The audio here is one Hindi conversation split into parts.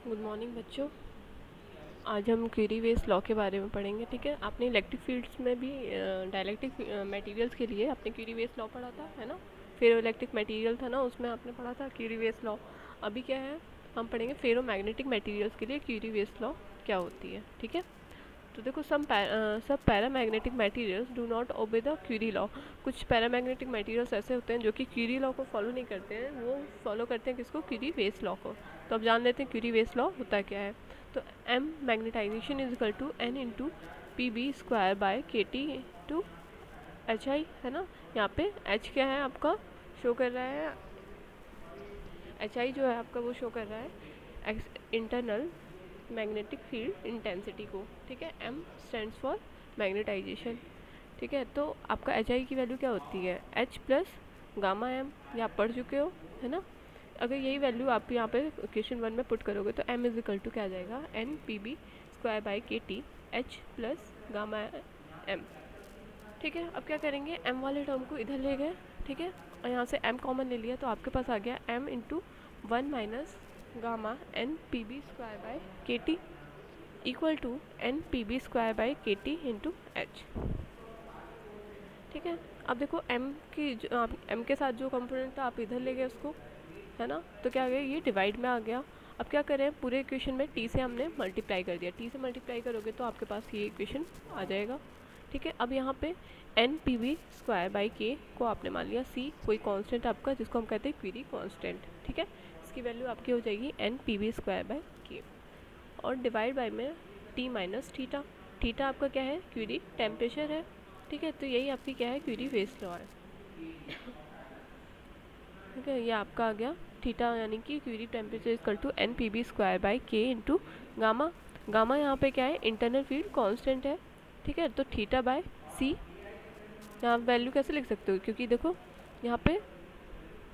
गुड मॉर्निंग बच्चों। आज हम क्यूरी वेस्ट लॉ के बारे में पढ़ेंगे। ठीक है, आपने इलेक्ट्रिक फील्ड्स में भी डाइलेक्ट्रिक मटेरियल्स के लिए आपने क्यूरी वेस्ट लॉ पढ़ा था, है ना। फेरो इलेक्ट्रिक मटेरियल था ना, उसमें आपने पढ़ा था क्यूरी वेस्ट लॉ। अभी क्या है, हम पढ़ेंगे फेरो मैग्नेटिक मटेरियल्स के लिए क्यूरी वेस्ट लॉ क्या होती है। ठीक है, तो देखो सब paramagnetic materials do not obey the Curie law. कुछ पैरामैग्नेटिक मटेरियल्स ऐसे होते हैं जो कि क्यूरी लॉ को फॉलो नहीं करते हैं, वो फॉलो करते हैं किसको, क्यूरी वेस्ट लॉ को। तो अब जान लेते हैं क्यूरी वेस्ट लॉ होता क्या है। तो M magnetization is equal to N into P B square by K T into H I, है ना। यहाँ पे एच क्या है आपका, शो कर रहा है, एच आई जो है आपका वो शो कर रहा है इंटरनल मैग्नेटिक फील्ड इंटेंसिटी को। ठीक है, एम स्टैंड्स फॉर मैग्नेटाइजेशन। ठीक है, तो आपका एच आई की वैल्यू क्या होती है, एच प्लस गामा एम, ये आप पढ़ चुके हो, है ना। अगर यही वैल्यू आप यहाँ पे क्वेश्चन 1 में पुट करोगे तो एम इज इक्वल टू क्या आ जाएगा, N P B square by K T H plus gamma M. ठीक है, अब क्या करेंगे, एम वाले टर्म को इधर ले गए। ठीक है, और यहाँ से एम कॉमन ले लिया तो आपके पास आ गया M into 1 minus gamma N P B square by K T equal to N P B square by K T into H. ठीक है, अब देखो एम की एम के साथ जो कंपोनेंट था आप इधर ले गए उसको, है ना। तो क्या आ गया, ये डिवाइड में आ गया। अब क्या करें, पूरे इक्वेशन में टी से हमने मल्टीप्लाई कर दिया, टी से मल्टीप्लाई करोगे तो आपके पास ये इक्वेशन आ जाएगा। ठीक है, अब यहाँ पे N P V square by K को आपने मान लिया सी, कोई कांस्टेंट आपका जिसको हम कहते हैं क्वीरी कांस्टेंट। ठीक है, इसकी वैल्यू आपकी हो जाएगी N P V square by K, और डिवाइड बाई में टी माइनस थीटा। थीटा आपका क्या है, क्यूरी टेम्परेचर है। ठीक है, तो यही आपकी क्या है, क्यूरी वेस्ट लॉ है। ठीक है, ये आपका आ गया थीटा, यानी कि Curie temperature equal to N P B square by K into gamma. Gamma यहाँ पे क्या है, इंटरनल फील्ड कांस्टेंट है। ठीक है, तो थीटा बाय सी, यहाँ वैल्यू कैसे लिख सकते हो, क्योंकि देखो यहाँ पे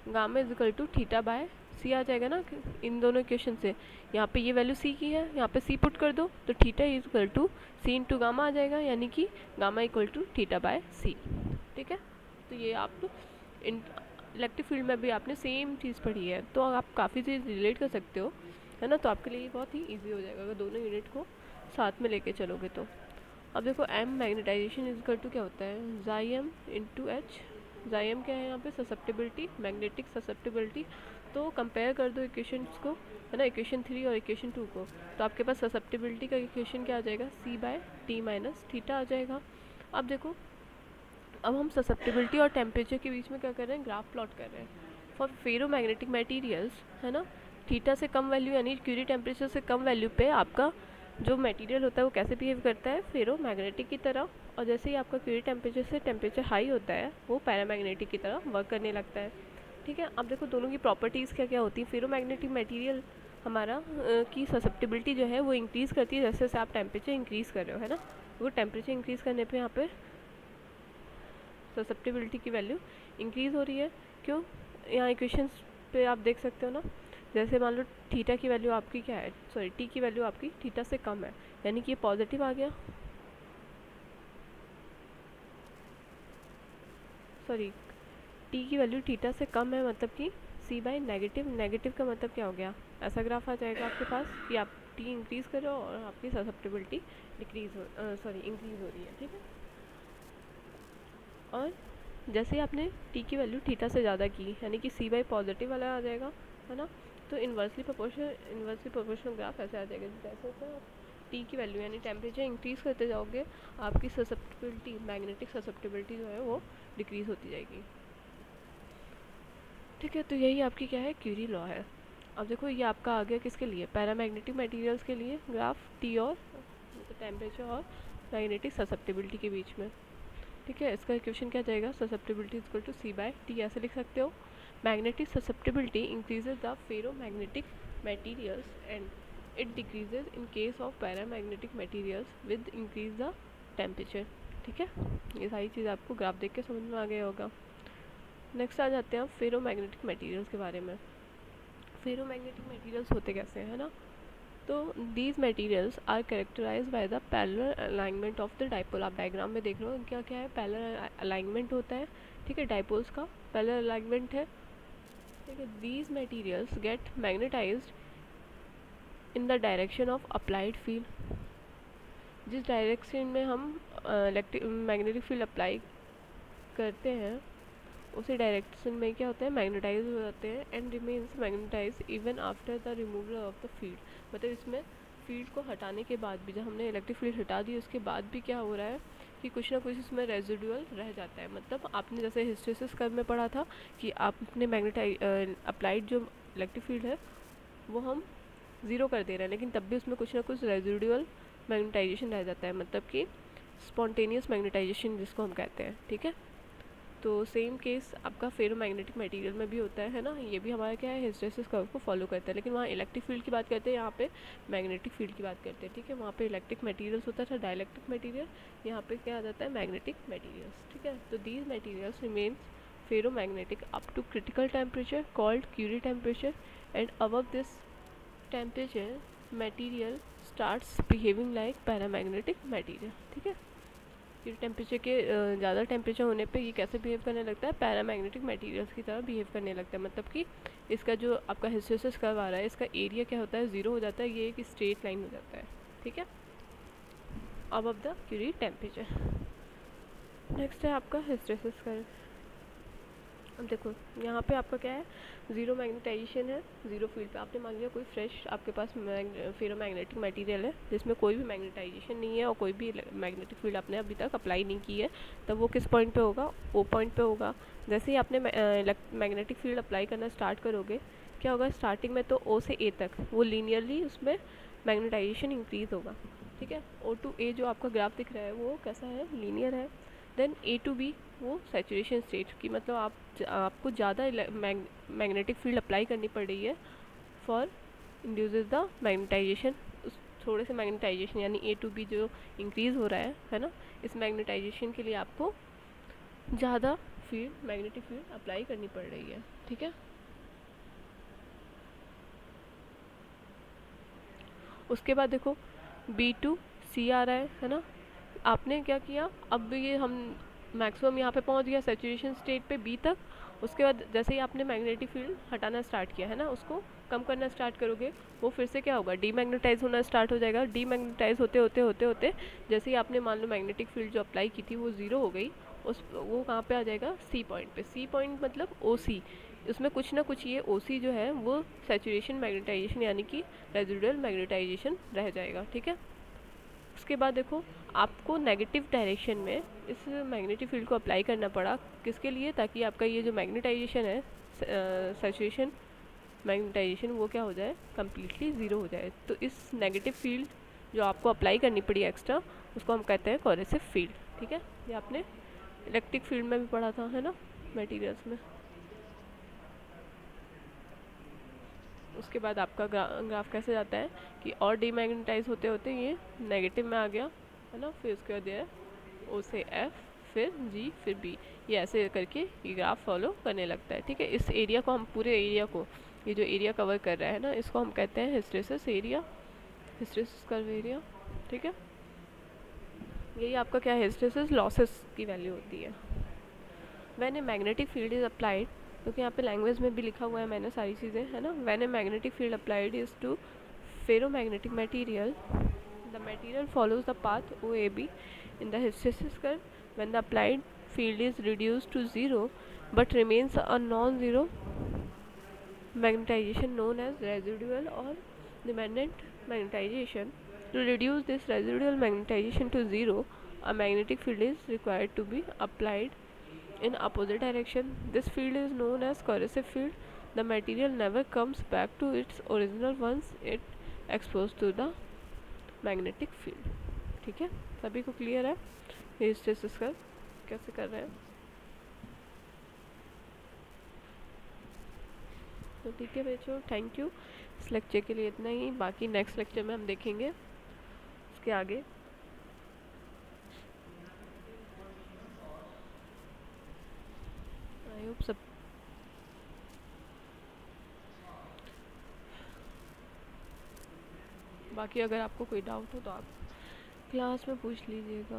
gamma is equal to theta by C आ जाएगा ना इन दोनों इक्वेशन से। यहाँ पे ये वैल्यू सी की है, यहाँ पे सी पुट कर दो तो theta is equal to C into gamma आ जाएगा, यानी कि gamma equal to theta by C. ठीक है, तो ये आप इलेक्ट्रिक फील्ड में भी आपने सेम चीज़ पढ़ी है, तो आप काफ़ी चीज़ रिलेट कर सकते हो, है ना। तो आपके लिए बहुत ही इजी हो जाएगा अगर दोनों यूनिट को साथ में लेके चलोगे तो। अब देखो M magnetization is equal to क्या होता है, chi M into H. Chi M क्या है यहाँ पे, ससेप्टिबिलिटी, मैग्नेटिक ससेप्टिबिलिटी। तो कंपेयर कर दो इक्वेशंस को, है ना, इक्वेशन 3 और इक्वेशन 2 को। तो आपके पास ससेप्टिबिलिटी का इक्वेशन क्या आ जाएगा, सी बाय टी माइनस थीटा आ जाएगा। अब देखो, अब हम ससेप्टिबिलिटी और टेम्परेचर के बीच में क्या कर रहे हैं, ग्राफ प्लॉट कर रहे हैं फॉर फेरो मैग्नेटिक मटीरियल्स, है ना। थीटा से कम वैल्यू यानी क्यूरी टेम्परेचर से कम वैल्यू पे आपका जो मटेरियल होता है वो कैसे बिहेव करता है, फेरो मैग्नेटिक की तरह। और जैसे ही आपका क्यूरी टेम्परेचर से टेम्परेचर हाई होता है वो पैरामैग्नेटिक की तरह वर्क करने लगता है। ठीक है, अब देखो दोनों की प्रॉपर्टीज़ क्या क्या होती है। फेरो मैग्नेटिक मटीरियल हमारा की ससेप्टिबिलिटी जो है वो इंक्रीज़ करती है जैसे जैसे आप टेम्परेचर इंक्रीज़ कर रहे हो, है ना। वो टेम्परेचर इंक्रीज़ करने पे यहाँ पे ससेप्टिबिलिटी की वैल्यू इंक्रीज़ हो रही है। क्यों, यहाँ इक्वेशंस पे आप देख सकते हो ना। जैसे मान लो थीटा की वैल्यू आपकी क्या है, सॉरी टी की वैल्यू आपकी थीटा से कम है, यानी कि ये पॉजिटिव आ गया। सॉरी, टी की वैल्यू थीटा से कम है मतलब कि सी बाई नेगेटिव। नेगेटिव का मतलब क्या हो गया, ऐसा ग्राफ आ जाएगा आपके पास कि आप टी इंक्रीज़ करो और आपकी ससेप्टिबिलिटी डिक्रीज़ हो, सॉरी इंक्रीज़ हो रही है। ठीक है, और जैसे ही आपने टी की वैल्यू थीटा से ज़्यादा की यानी कि सी बाई पॉजिटिव वाला आ जाएगा, है ना। तो इन्वर्सली प्रोपोर्शनल ग्राफ ऐसे आ जाएगा, जैसे जैसे आप टी की वैल्यू यानी टेम्परेचर इंक्रीज़ करते जाओगे आपकी ससेप्टिबिलिटी, मैग्नेटिक ससेप्टिबिलिटी जो है वो डिक्रीज़ होती जाएगी। ठीक है, तो यही आपकी क्या है, क्यूरी लॉ है। अब देखो ये आपका आ गया किसके लिए, पैरामैग्नेटिक मटेरियल्स के लिए ग्राफ टी और टेम्परेचर और मैग्नेटिक ससेप्टिबिलिटी के बीच में। ठीक है, इसका इक्वेशन क्या जाएगा, susceptibility equal to C by T ऐसे लिख सकते हो। Magnetic susceptibility increases the ferromagnetic materials and it decreases in case of paramagnetic materials with increase the temperature. ठीक है, ये सारी चीज़ आपको ग्राफ देख के समझ में आ गया होगा। नेक्स्ट आ जाते हैं आप फेरो मैग्नेटिक मटीरियल्स के बारे में। फेरो मैग्नेटिक मटीरियल्स होते कैसे हैं, है ना। तो these materials are characterize by the parallel alignment of the dipole. आप डायग्राम में देख रहे हो क्या क्या है, पैरेलल अलाइनमेंट होता है। ठीक है, डाइपोल्स का पैरेलल अलाइनमेंट है। ठीक है, these materials get magnetized in the direction of applied field, जिस डायरेक्शन में हम मैग्नेटिक फील्ड अप्लाई करते हैं उसी डायरेक्शन में क्या होता है, मैग्नेटाइज हो जाते हैं and remains magnetize even after the removal of the field. मतलब इसमें फील्ड को हटाने के बाद भी, जब हमने इलेक्ट्रिक फील्ड हटा दी उसके बाद भी क्या हो रहा है कि कुछ ना कुछ इसमें रेजिडुअल रह जाता है। मतलब आपने जैसे हिस्टैरिसीस कर्व में पढ़ा था कि आपने मैग्नेटाइज अप्लाइड जो इलेक्ट्रिक फील्ड है वो हम ज़ीरो कर दे रहे हैं, लेकिन तब भी उसमें कुछ ना कुछ रेजिडुअल मैग्नेटाइजेशन रह जाता है, मतलब कि स्पॉन्टेनियस मैग्नेटाइजेशन जिसको हम कहते हैं। ठीक है, तो सेम केस आपका फेरोमैग्नेटिक मटेरियल में भी होता है ना, ये भी हमारा क्या है, हिस्टैरिसीस कर्व को फॉलो करता है। लेकिन वहाँ इलेक्ट्रिक फील्ड की बात करते हैं, यहाँ पे मैग्नेटिक फील्ड की बात करते हैं। ठीक है, वहाँ पे इलेक्ट्रिक मटेरियल्स होता था, डाइलेक्ट्रिक मटेरियल, यहाँ पे क्या आ जाता है, मैग्नेटिक मटेरियल्स। ठीक है, तो these materials remains ferromagnetic up to critical temperature called Curie temperature, and above this temperature material starts behaving like paramagnetic material. ठीक है, टेम्परेचर के ज़्यादा टेम्परेचर होने पे ये कैसे बिहेव करने लगता है, पैरामैग्नेटिक मटेरियल्स की तरह बिहेव करने लगता है। मतलब कि इसका जो आपका हिस्टैरिसीस कर्व आ रहा है, इसका एरिया क्या होता है, ज़ीरो हो जाता है, ये एक स्ट्रेट लाइन हो जाता है। ठीक है, above the Curie temperature. Next है आपका हिस्टैरिसीस कर्व। अब देखो यहाँ पे आपका क्या है, ज़ीरो मैग्नेटाइजेशन है, ज़ीरो फील्ड पे आपने मान लिया कोई फ्रेश आपके पास फेरोमैग्नेटिक मटेरियल है जिसमें कोई भी मैग्नेटाइजेशन नहीं है और कोई भी मैग्नेटिक फील्ड आपने अभी तक अप्लाई नहीं की है, तब वो किस पॉइंट पे होगा, ओ पॉइंट पे होगा। जैसे ही आपने मैग्नेटिक फील्ड अप्लाई करना स्टार्ट करोगे, क्या होगा, स्टार्टिंग में तो ओ से ए तक वो लीनियरली उसमें मैग्नेटाइजेशन इंक्रीज़ होगा। ठीक है, ओ टू ए जो आपका ग्राफ दिख रहा है वो कैसा है, लीनियर है। देन ए टू बी वो सैचुरेशन स्टेट की, मतलब आपको ज़्यादा मैग्नेटिक फील्ड अप्लाई करनी पड़ रही है फॉर इंड्यूसेस द मैग्नेटाइजेशन। उस थोड़े से मैग्नेटाइजेशन यानी ए टू बी जो इंक्रीज़ हो रहा है ना, इस मैग्नेटाइजेशन के लिए आपको ज़्यादा फील्ड मैग्नेटिक फील्ड अप्लाई करनी पड़ रही है। ठीक है, उसके बाद देखो बी टू सी आ रहा है ना, आपने क्या किया, अब ये हम मैक्सिमम यहाँ पे पहुँच गया सैचुरेशन स्टेट पे बी तक। उसके बाद जैसे ही आपने मैग्नेटिक फील्ड हटाना स्टार्ट किया है ना, उसको कम करना स्टार्ट करोगे, वो फिर से क्या होगा, डीमैग्नेटाइज होना स्टार्ट हो जाएगा। डीमैग्नेटाइज होते होते होते होते जैसे ही आपने मान लो मैग्नेटिक फील्ड जो अप्लाई की थी वो ज़ीरो हो गई, वो कहाँ पे आ जाएगा, सी पॉइंट पे। सी पॉइंट मतलब ओ सी, उसमें कुछ ना कुछ ये ओ सी जो है वो सैचुरेशन मैग्नेटाइजेशन यानी कि रेजिडुअल मैग्नेटाइजेशन रह जाएगा। ठीक है, उसके बाद देखो आपको नेगेटिव डायरेक्शन में इस मैग्नेटिक फील्ड को अप्लाई करना पड़ा, किसके लिए, ताकि आपका ये जो मैग्नेटाइजेशन है, सैचुरेशन मैग्नेटाइजेशन, वो क्या हो जाए, कम्प्लीटली ज़ीरो हो जाए। तो इस नेगेटिव फील्ड जो आपको अप्लाई करनी पड़ी एक्स्ट्रा, उसको हम कहते हैं कोरेसिव फील्ड। ठीक है, ये आपने इलेक्ट्रिक फील्ड में भी पढ़ा था है ना, मटेरियल्स में। उसके बाद आपका ग्राफ कैसे जाता है कि और डीमैग्नेटाइज होते होते ये नेगेटिव में आ गया है ना, फिर उसके बाद ये ओ से एफ, फिर जी, फिर बी, ये ऐसे करके ये ग्राफ फॉलो करने लगता है। ठीक है, इस एरिया को हम पूरे एरिया को, ये जो एरिया कवर कर रहा है ना, इसको हम कहते हैं hysteresis area, hysteresis curve area. ठीक है, यही आपका क्या है, हिस्टैरिसीस लॉसेस की वैल्यू होती है। When a magnetic field is applied, क्योंकि यहाँ पे लैंग्वेज में भी लिखा हुआ है मैंने सारी चीज़ें है ना, when a magnetic field applied is to ferromagnetic material, the material follows the path O A B in the hysteresis curve. When the applied field is reduced to zero but remains a non-zero magnetization known as residual or dependent magnetization, to reduce this residual magnetization to zero, a magnetic field is required to be applied in opposite direction. This field is known as corrosive field. The material never comes back to its original once it exposed to the magnetic field. ठीक है, सभी को क्लियर है हिस्टैरिसीस कर्व कैसे कर रहे हैं। तो ठीक है बच्चों, थैंक यू। इस लेक्चर के लिए इतना ही, बाकी नेक्स्ट लेक्चर में हम देखेंगे उसके आगे। आई होप सब बाकी अगर आपको कोई डाउट हो तो आप क्लास में पूछ लीजिएगा।